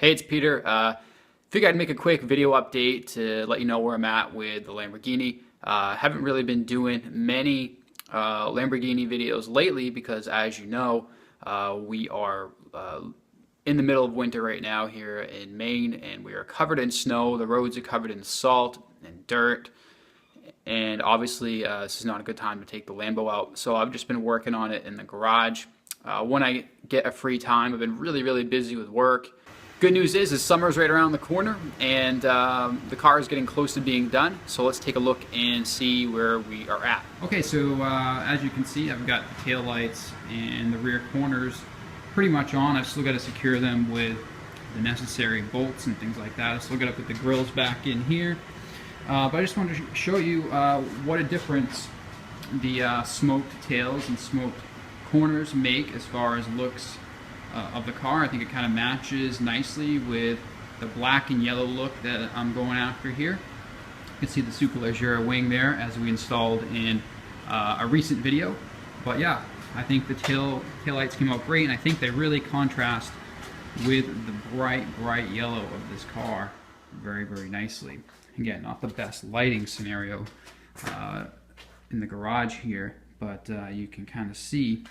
Hey, it's Peter. Figured I'd make a quick video update to let you know where I'm at with the Lamborghini. Haven't really been doing many Lamborghini videos lately because, as you know, we are in the middle of winter right now here in Maine, and we are covered in snow. The roads are covered in salt and dirt, and obviously this is not a good time to take the Lambo out. So I've just been working on it in the garage. When I get a free time, I've been really busy with work. Good news is summer's right around the corner, and the car is getting close to being done. So let's take a look and see where we are at. Okay, so as you can see, I've got the tail lights and the rear corners pretty much on. I've still got to secure them with the necessary bolts and things like that. I've still got to put the grills back in here. But I just wanted to show you what a difference the smoked tails and smoked corners make as far as looks of the car. I think it kind of matches nicely with the black and yellow look that I'm going after here. You can see the Superleggera wing there as we installed in a recent video. But yeah, I think the tail lights came out great, and I think they really contrast with the bright yellow of this car very nicely. Again, not the best lighting scenario in the garage here, but you can kind of see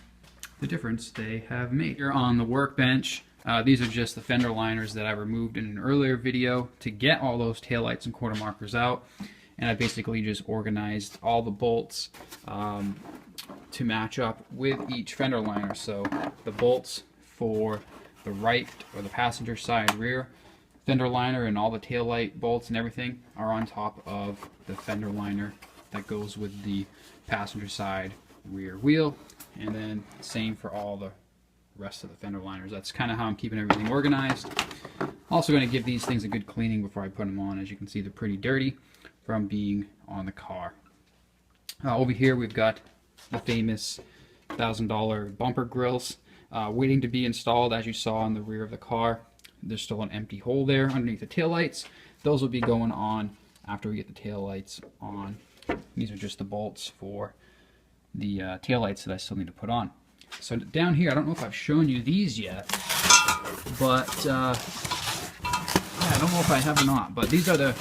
the difference they have made. Here on the workbench, these are just the fender liners that I removed in an earlier video to get all those taillights and quarter markers out, and I basically just organized all the bolts to match up with each fender liner. So the bolts for the right or the passenger side rear fender liner and all the taillight bolts and everything are on top of the fender liner that goes with the passenger side rear wheel, and then same for all the rest of the fender liners. That's kind of how I'm keeping everything organized. Also going to give these things a good cleaning before I put them on. As you can see, they're pretty dirty from being on the car. Over here we've got the famous $1,000 bumper grills waiting to be installed. As you saw in the rear of the car, there's still an empty hole there underneath the taillights. Those will be going on after we get the taillights on. These are just the bolts for the taillights that I still need to put on. So down here, I don't know if I've shown you these yet, but yeah, I don't know if I have or not, but these are the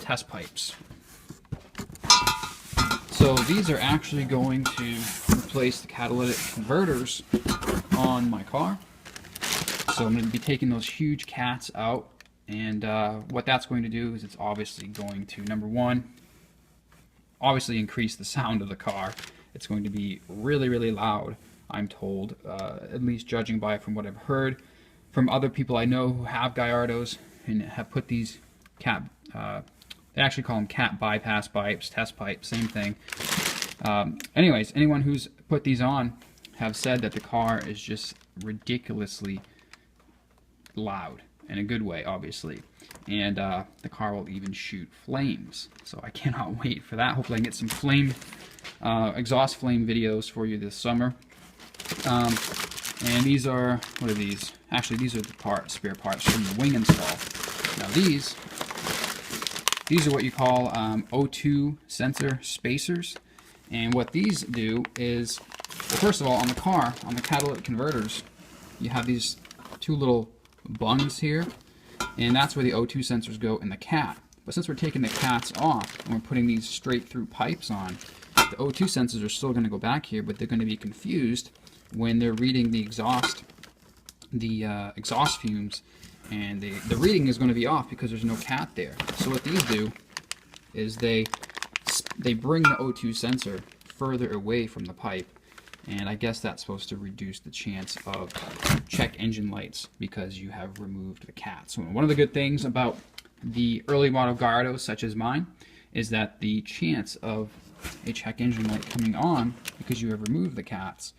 test pipes. So these are actually going to replace the catalytic converters on my car. So I'm going to be taking those huge cats out, and what that's going to do is it's obviously going to, number one, obviously increase the sound of the car. It's going to be really loud, I'm told, at least judging by from what I've heard from other people I know who have Gallardos and have put these cat, they actually call them cat bypass pipes, test pipes, same thing. Anyways, anyone who's put these on have said that the car is just ridiculously loud, in a good way, obviously, and the car will even shoot flames. So I cannot wait for that. Hopefully I can get some exhaust flame videos for you this summer. And these are, what are these? Actually, these are the spare parts from the wing install. Now these are what you call O2 sensor spacers, and what these do is, well, first of all, on the car, on the catalytic converters, you have these two little bungs here, and that's where the O2 sensors go in the cat. But since we're taking the cats off and we're putting these straight through pipes on, the O2 sensors are still going to go back here, but they're going to be confused when they're reading the exhaust fumes, and the reading is going to be off because there's no cat there. So what these do is they bring the O2 sensor further away from the pipe, and I guess that's supposed to reduce the chance of check engine lights because you have removed the cats. So one of the good things about the early model Gallardos, such as mine, is that the chance of a check engine light coming on because you have removed the cats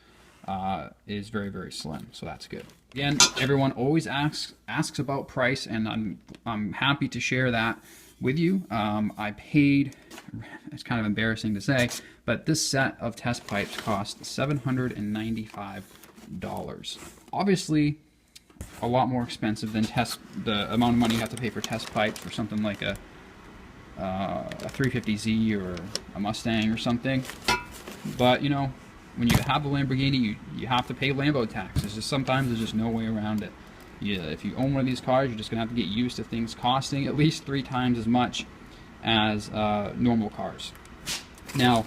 is very slim. So that's good. Again, everyone always asks about price, and I'm happy to share that with you. I paid, it's kind of embarrassing to say, but this set of test pipes cost $795. Obviously, a lot more expensive than the amount of money you have to pay for test pipes for something like a 350Z or a Mustang or something. But you know, when you have a Lamborghini, you have to pay Lambo tax. Sometimes there's just no way around it. Yeah, if you own one of these cars, you're just gonna have to get used to things costing at least 3 times as much as normal cars. Now,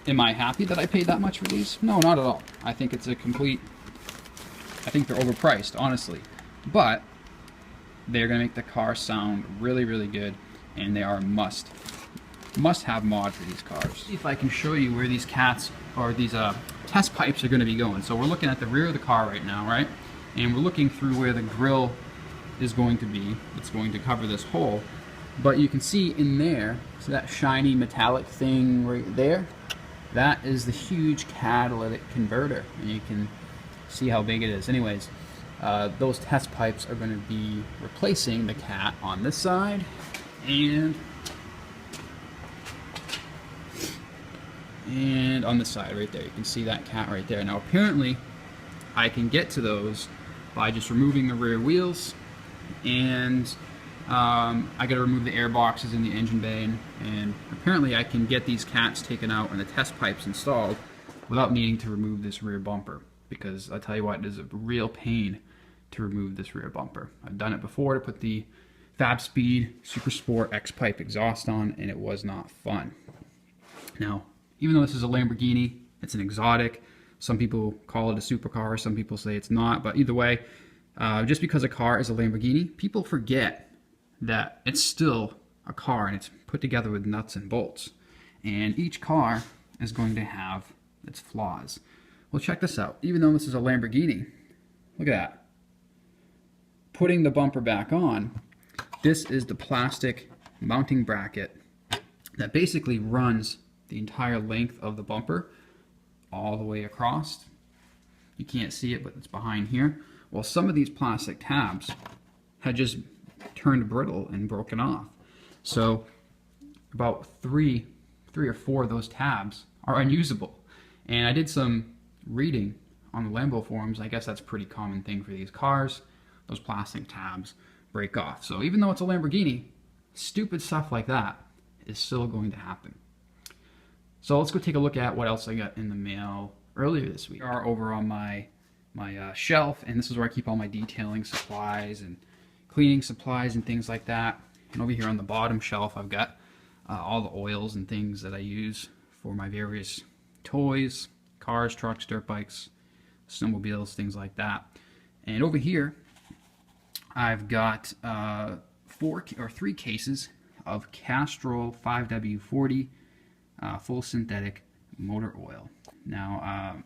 am I happy that I paid that much for these? No, not at all. I think it's a complete, I think they're overpriced, honestly. But they're gonna make the car sound really, really good, and they are a must-have mod for these cars. See if I can show you where these cats, or these test pipes are gonna be going. So we're looking at the rear of the car right now, right? And we're looking through where the grill is going to be. It's going to cover this hole. But you can see in there, so that shiny metallic thing right there, that is the huge catalytic converter. And you can see how big it is. Anyways, those test pipes are going to be replacing the cat on this side and on this side right there. You can see that cat right there. Now apparently I can get to those by just removing the rear wheels, and I got to remove the air boxes in the engine bay, and apparently I can get these cats taken out and the test pipes installed without needing to remove this rear bumper, because I tell you what, it is a real pain to remove this rear bumper. I've done it before to put the Fab Speed Super Sport X-Pipe exhaust on, and it was not fun. Now, even though this is a Lamborghini, it's an exotic. Some people call it a supercar, some people say it's not, but either way, just because a car is a Lamborghini, people forget that it's still a car and it's put together with nuts and bolts. And each car is going to have its flaws. Well, check this out. Even though this is a Lamborghini, look at that. Putting the bumper back on, this is the plastic mounting bracket that basically runs the entire length of the bumper all the way across. You can't see it, but it's behind here. Well, some of these plastic tabs had just turned brittle and broken off. So about three or four of those tabs are unusable. And I did some reading on the Lambo forums. I guess that's a pretty common thing for these cars. Those plastic tabs break off. So even though it's a Lamborghini, stupid stuff like that is still going to happen. So let's go take a look at what else I got in the mail earlier this week. We are over on my shelf, and this is where I keep all my detailing supplies and cleaning supplies and things like that. And over here on the bottom shelf, I've got all the oils and things that I use for my various toys, cars, trucks, dirt bikes, snowmobiles, things like that. And over here, I've got 3 cases of Castrol 5W40 full synthetic motor oil. Now,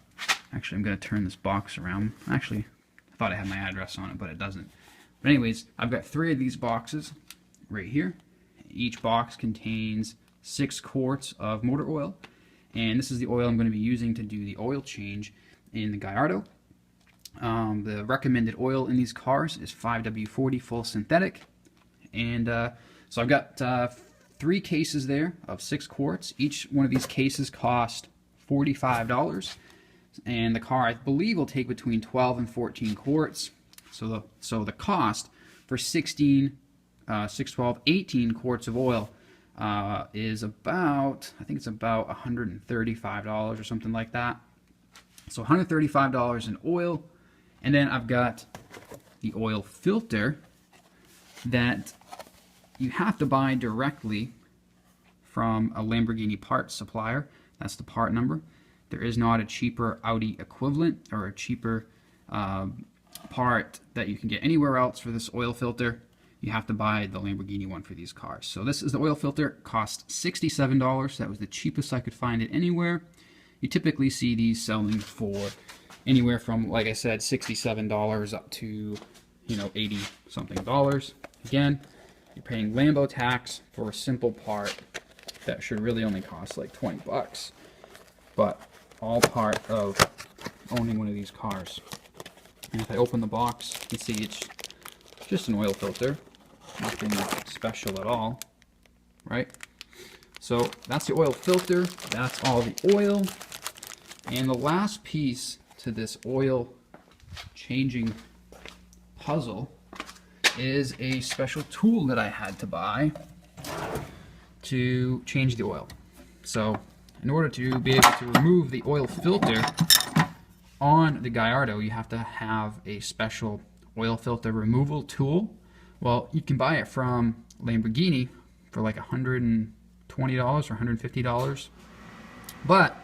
actually, I'm going to turn this box around. Actually, I thought I had my address on it, but it doesn't. But anyways, I've got 3 of these boxes right here. Each box contains 6 quarts of motor oil, and this is the oil I'm going to be using to do the oil change in the Gallardo. The recommended oil in these cars is 5W40 full synthetic, and so I've got 3 cases there of 6 quarts. Each one of these cases cost $45, and the car, I believe, will take between 12 and 14 quarts. So the cost for 16, 6, 12, 18 quarts of oil is about, I think it's about $135 or something like that. So $135 in oil, and then I've got the oil filter that you have to buy directly from a Lamborghini parts supplier. That's the part number. There is not a cheaper Audi equivalent or a cheaper part that you can get anywhere else for this oil filter. You have to buy the Lamborghini one for these cars. So this is the oil filter. It cost $67. That was the cheapest I could find it anywhere. You typically see these selling for anywhere from, like I said, $67 up to, 80 something dollars. Again, you're paying Lambo tax for a simple part that should really only cost like 20 bucks. But all part of owning one of these cars. And if I open the box, you can see it's just an oil filter. Nothing special at all, right? So that's the oil filter. That's all the oil. And the last piece to this oil changing puzzle is a special tool that I had to buy to change the oil. So in order to be able to remove the oil filter on the Gallardo, you have to have a special oil filter removal tool. Well, you can buy it from Lamborghini for like $120 or $150. But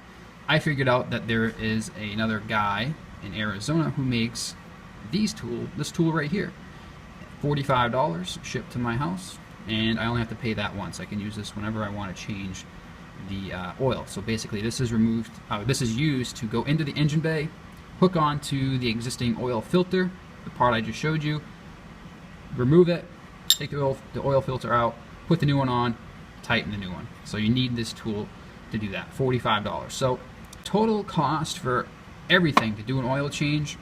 I figured out that there is another guy in Arizona who makes this tool right here. $45 shipped to my house, and I only have to pay that once. I can use this whenever I want to change the oil. So basically this is used to go into the engine bay, hook onto the existing oil filter, the part I just showed you, remove it, take the oil filter out, put the new one on, tighten the new one. So you need this tool to do that. $45. So total cost for everything to do an oil change,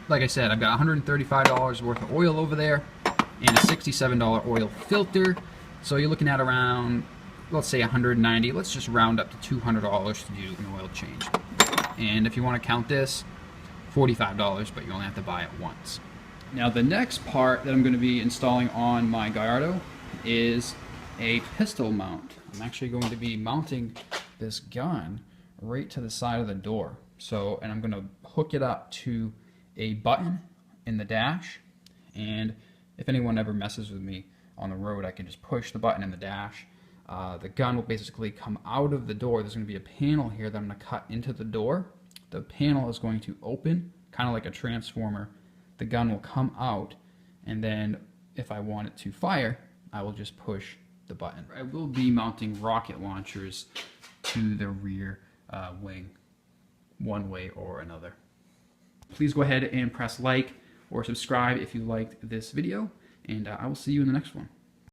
like I said, I've got $135 worth of oil over there and a $67 oil filter. So you're looking at around, let's say $190. Let's just round up to $200 to do an oil change. And if you want to count this, $45, but you only have to buy it once. Now the next part that I'm going to be installing on my Gallardo is a pistol mount. I'm actually going to be mounting this gun right to the side of the door. So, and I'm going to hook it up to a button in the dash, and if anyone ever messes with me on the road, I can just push the button in the dash. The gun will basically come out of the door. There's going to be a panel here that I'm going to cut into the door. The panel is going to open, kind of like a transformer. The gun will come out, and then if I want it to fire, I will just push the button. I will be mounting rocket launchers to the rear wing, one way or another. Please go ahead and press like or subscribe if you liked this video, and I will see you in the next one.